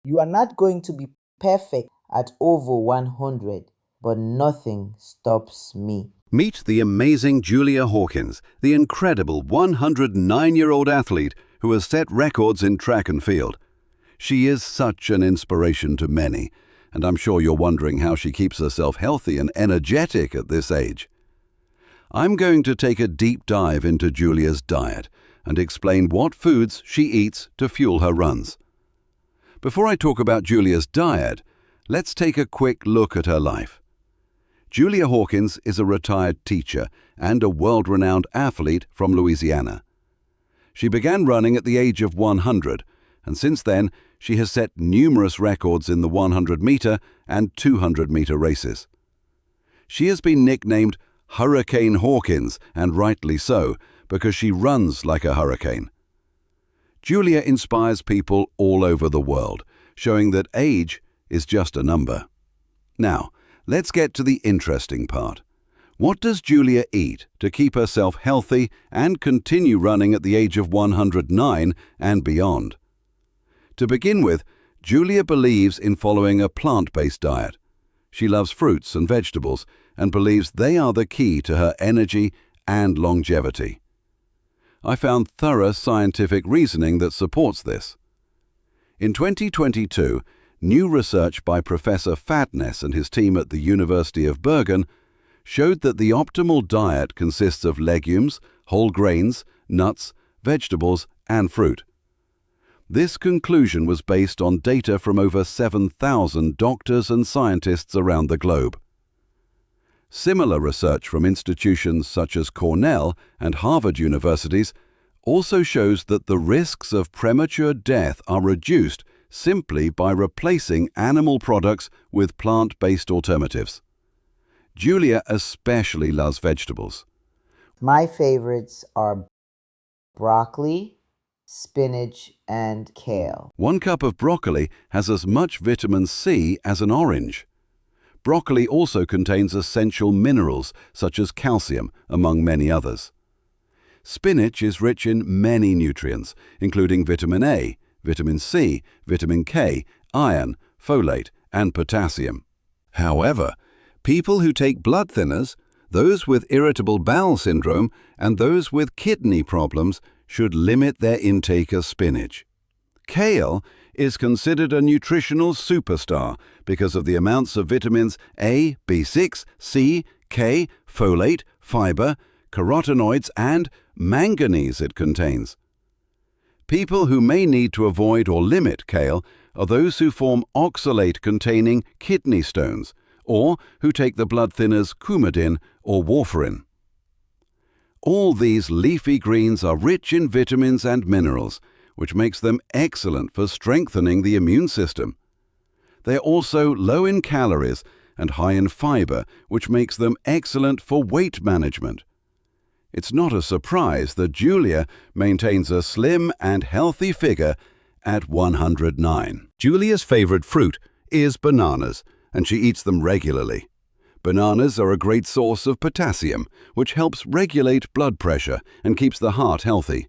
You are not going to be perfect at over 100, but nothing stops me. Meet the amazing Julia Hawkins, the incredible 109-year-old athlete who has set records in track and field. She is such an inspiration to many, and I'm sure you're wondering how she keeps herself healthy and energetic at this age. I'm going to take a deep dive into Julia's diet and explain what foods she eats to fuel her runs. Before I talk about Julia's diet, let's take a quick look at her life. Julia Hawkins is a retired teacher and a world-renowned athlete from Louisiana. She began running at the age of 100, and since then she has set numerous records in the 100-meter and 200-meter races. She has been nicknamed Hurricane Hawkins, and rightly so, because she runs like a hurricane. Julia inspires people all over the world, showing that age is just a number. Now, let's get to the interesting part. What does Julia eat to keep herself healthy and continue running at the age of 109 and beyond? To begin with, Julia believes in following a plant-based diet. She loves fruits and vegetables and believes they are the key to her energy and longevity. I found thorough scientific reasoning that supports this. In 2022, new research by Professor Fatness and his team at the University of Bergen showed that the optimal diet consists of legumes, whole grains, nuts, vegetables, and fruit. This conclusion was based on data from over 7,000 doctors and scientists around the globe. Similar research from institutions such as Cornell and Harvard universities also shows that the risks of premature death are reduced simply by replacing animal products with plant-based alternatives. Julia especially loves vegetables. My favorites are broccoli, spinach, and kale. 1 cup of broccoli has as much vitamin C as an orange. Broccoli also contains essential minerals such as calcium, among many others. Spinach is rich in many nutrients, including vitamin A, vitamin C, vitamin K, iron, folate, and potassium. However, people who take blood thinners, those with irritable bowel syndrome, and those with kidney problems should limit their intake of spinach. Kale is considered a nutritional superstar because of the amounts of vitamins A, B6, C, K, folate, fiber, carotenoids, and manganese it contains. People who may need to avoid or limit kale are those who form oxalate-containing kidney stones or who take the blood thinners Coumadin or warfarin. All these leafy greens are rich in vitamins and minerals, which makes them excellent for strengthening the immune system. They are also low in calories and high in fiber, which makes them excellent for weight management. It's not a surprise that Julia maintains a slim and healthy figure at 109. Julia's favorite fruit is bananas, and she eats them regularly. Bananas are a great source of potassium, which helps regulate blood pressure and keeps the heart healthy.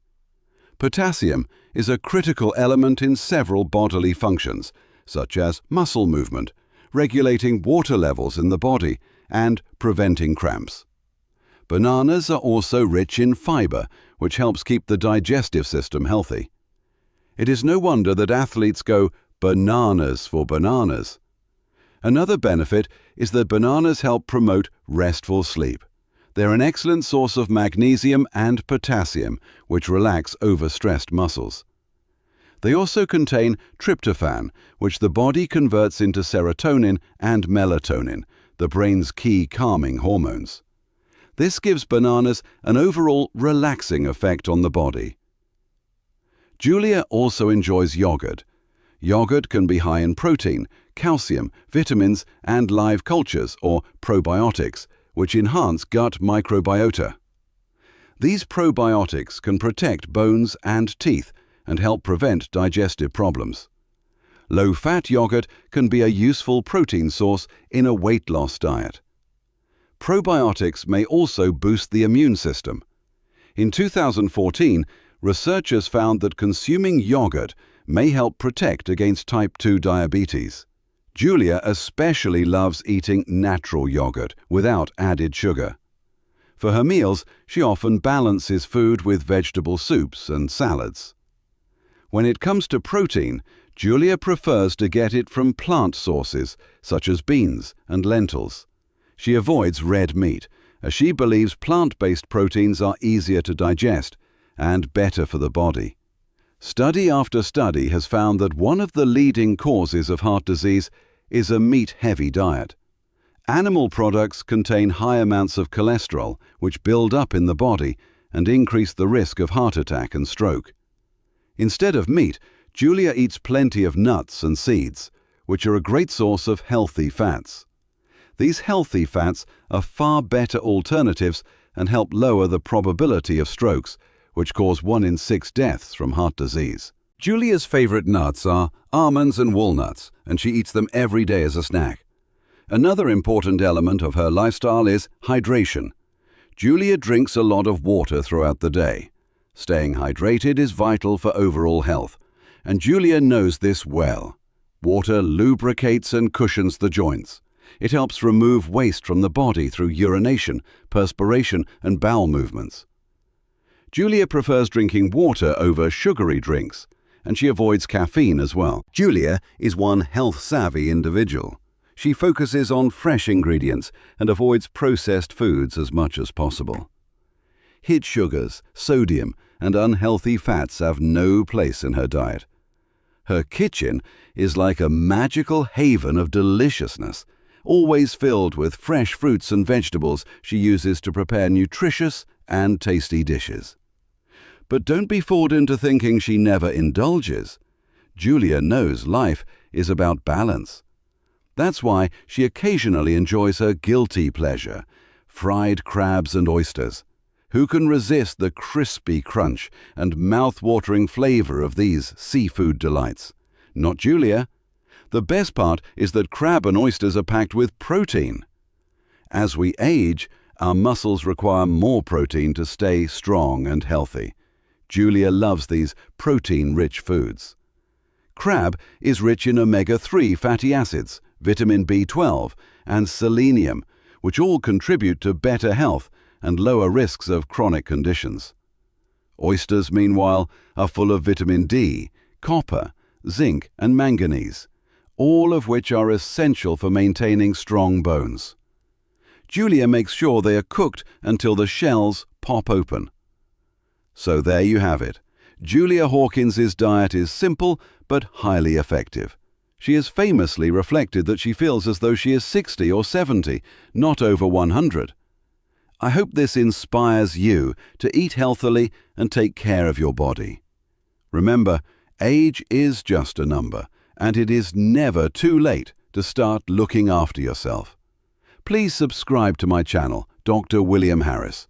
Potassium is a critical element in several bodily functions, such as muscle movement, regulating water levels in the body, and preventing cramps. Bananas are also rich in fiber, which helps keep the digestive system healthy. It is no wonder that athletes go bananas for bananas. Another benefit is that bananas help promote restful sleep. They're an excellent source of magnesium and potassium, which relax overstressed muscles. They also contain tryptophan, which the body converts into serotonin and melatonin, the brain's key calming hormones. This gives bananas an overall relaxing effect on the body. Julia also enjoys yogurt. Yogurt can be high in protein, calcium, vitamins, and live cultures, or probiotics, which enhance gut microbiota. These probiotics can protect bones and teeth and help prevent digestive problems. Low-fat yogurt can be a useful protein source in a weight loss diet. Probiotics may also boost the immune system. In 2014, researchers found that consuming yogurt may help protect against type 2 diabetes. Julia especially loves eating natural yogurt without added sugar. For her meals, she often balances food with vegetable soups and salads. When it comes to protein, Julia prefers to get it from plant sources such as beans and lentils. She avoids red meat, as she believes plant-based proteins are easier to digest and better for the body. Study after study has found that one of the leading causes of heart disease is a meat-heavy diet. Animal products contain high amounts of cholesterol, which build up in the body and increase the risk of heart attack and stroke. Instead of meat, Julia eats plenty of nuts and seeds, which are a great source of healthy fats. These healthy fats are far better alternatives and help lower the probability of strokes, which cause 1 in 6 deaths from heart disease. Julia's favorite nuts are almonds and walnuts, and she eats them every day as a snack. Another important element of her lifestyle is hydration. Julia drinks a lot of water throughout the day. Staying hydrated is vital for overall health, and Julia knows this well. Water lubricates and cushions the joints. It helps remove waste from the body through urination, perspiration, and bowel movements. Julia prefers drinking water over sugary drinks, and she avoids caffeine as well. Julia is one health-savvy individual. She focuses on fresh ingredients and avoids processed foods as much as possible. Hid sugars, sodium, and unhealthy fats have no place in her diet. Her kitchen is like a magical haven of deliciousness, always filled with fresh fruits and vegetables she uses to prepare nutritious and tasty dishes. But don't be fooled into thinking she never indulges. Julia knows life is about balance. That's why she occasionally enjoys her guilty pleasure, fried crabs and oysters. Who can resist the crispy crunch and mouth-watering flavor of these seafood delights? Not Julia. The best part is that crab and oysters are packed with protein. As we age, our muscles require more protein to stay strong and healthy. Julia loves these protein-rich foods. Crab is rich in omega-3 fatty acids, vitamin B12, and selenium, which all contribute to better health and lower risks of chronic conditions. Oysters, meanwhile, are full of vitamin D, copper, zinc, and manganese, all of which are essential for maintaining strong bones. Julia makes sure they are cooked until the shells pop open. So there you have it. Julia Hawkins's diet is simple but highly effective. She has famously reflected that she feels as though she is 60 or 70, not over 100. I hope this inspires you to eat healthily and take care of your body. Remember, age is just a number, and it is never too late to start looking after yourself. Please subscribe to my channel, Dr. William Harris.